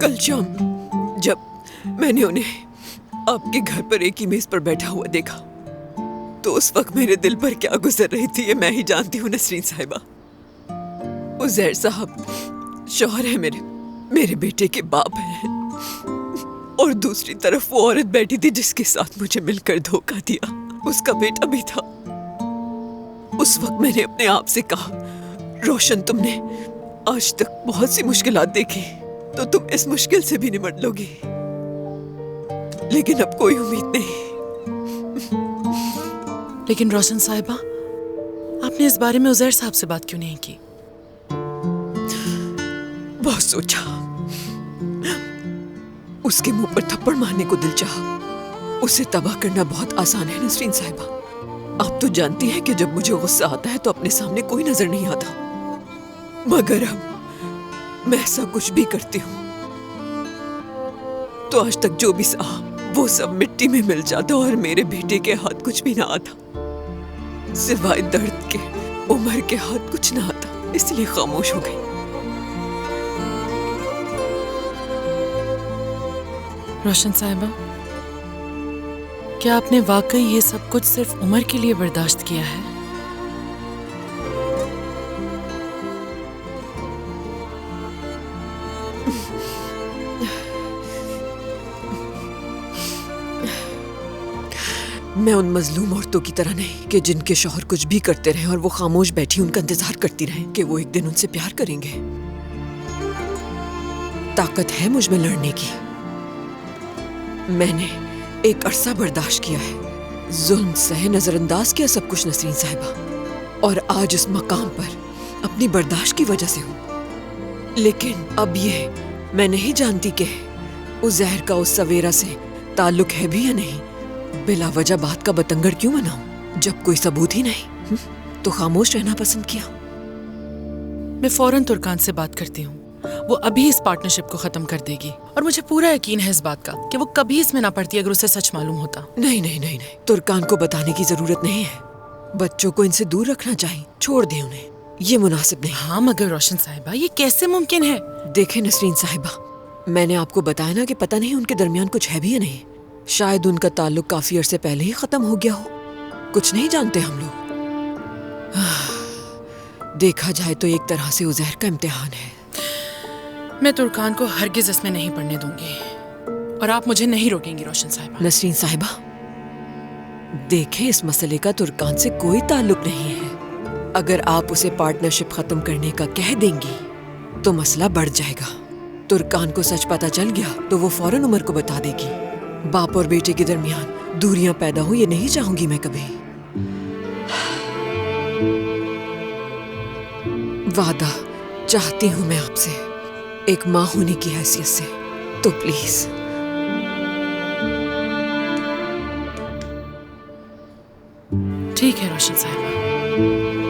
کل شام جب میں نے انہیں آپ کے گھر پر ایک ہی میز پر بیٹھا ہوا دیکھا تو اس وقت میرے دل پر کیا گزر رہی تھی یہ میں ہی جانتی ہوں نسرین صاحبہ۔ عزیر صاحب شوہر ہے میرے بیٹے کے باپ ہیں، اور دوسری طرف وہ عورت بیٹھی تھی جس کے ساتھ مجھے مل کر دھوکہ دیا، اس کا بیٹا بھی تھا۔ اس وقت میں نے اپنے آپ سے کہا، روشن تم نے آج تک بہت سی مشکلات دیکھی تو تم اس مشکل سے بھی نمٹ لو گی، لیکن اب کوئی امید نہیں۔ لیکن روشن صاحبہ، آپ نے اس بارے میں عزیر صاحب سے بات کیوں نہیں کی؟ بہت سوچا، اس کے منہ پر تھپڑ مارنے کو دل چاہا۔ اسے تباہ کرنا بہت آسان ہے نسرین صاحبہ، آپ تو جانتی ہیں کہ جب مجھے غصہ آتا ہے تو اپنے سامنے کوئی نظر نہیں آتا، مگر اب میں ایسا کچھ بھی کرتی ہوں تو آج تک جو بھی سہا وہ سب مٹی میں مل جاتا اور میرے بیٹے کے ہاتھ کچھ بھی نہ آتا، سوائے درد کے عمر کے ہاتھ کچھ نہ آتا، اس لیے خاموش ہو گئی۔ روشن صاحبہ، کیا آپ نے واقعی یہ سب کچھ صرف عمر کے لیے برداشت کیا ہے؟ میں ان مظلوم عورتوں کی طرح نہیں کہ جن کے شوہر کچھ بھی کرتے رہیں اور وہ خاموش بیٹھی ان کا انتظار کرتی رہیں کہ وہ ایک دن ان سے پیار کریں گے۔ طاقت ہے مجھ میں لڑنے کی، میں نے ایک عرصہ برداشت کیا ہے، ظلم سہے، نظر انداز کیا سب کچھ نسرین صاحبہ، اور آج اس مقام پر اپنی برداشت کی وجہ سے ہوں۔ لیکن اب یہ میں نہیں جانتی کہ عزیر کا اس سویرا سے تعلق ہے بھی یا نہیں۔ بلا وجہ بات کا بتنگڑ کیوں بناؤں جب کوئی ثبوت ہی نہیں؟ تو خاموش رہنا پسند کیا۔ میں فوراً ترکان سے بات کرتی ہوں، وہ ابھی اس پارٹنرشپ کو ختم کر دے گی، اور مجھے پورا یقین ہے اس بات کا کہ وہ کبھی اس میں نہ پڑتی اگر اسے سچ معلوم ہوتا۔ نہیں، ترکان کو بتانے کی ضرورت نہیں ہے، بچوں کو ان سے دور رکھنا چاہیے، چھوڑ دیں انہیں، یہ مناسب نہیں۔ ہاں مگر روشن صاحبہ، یہ کیسے ممکن ہے؟ دیکھیں نسرین صاحبہ، میں نے آپ کو بتایا نا کہ پتہ نہیں ان کے درمیان کچھ ہے بھی یا نہیں، شاید ان کا تعلق کافی عرصے پہلے ہی ختم ہو گیا ہو، کچھ نہیں جانتے ہم لوگ۔ دیکھا جائے تو ایک طرح سے عزیر کا امتحان ہے۔ میں ترکان کو ہرگز اس میں نہیں پڑنے دوں گی، اور آپ مجھے نہیں روکیں گی روشن صاحبہ۔ نسرین صاحبہ دیکھیں، اس مسئلے کا ترکان سے کوئی تعلق نہیں ہے، اگر آپ اسے پارٹنرشپ ختم کرنے کا کہہ دیں گی تو مسئلہ بڑھ جائے گا۔ ترکان کو سچ پتہ چل گیا تو وہ فوراً عمر کو بتا دے گی، باپ اور بیٹے کے درمیان دوریاں پیدا ہو یہ نہیں چاہوں گی میں کبھی۔ وعدہ چاہتی ہوں میں آپ سے، ایک ماں ہونے کی حیثیت سے، تو پلیز۔ ٹھیک ہے روشن صاحبہ،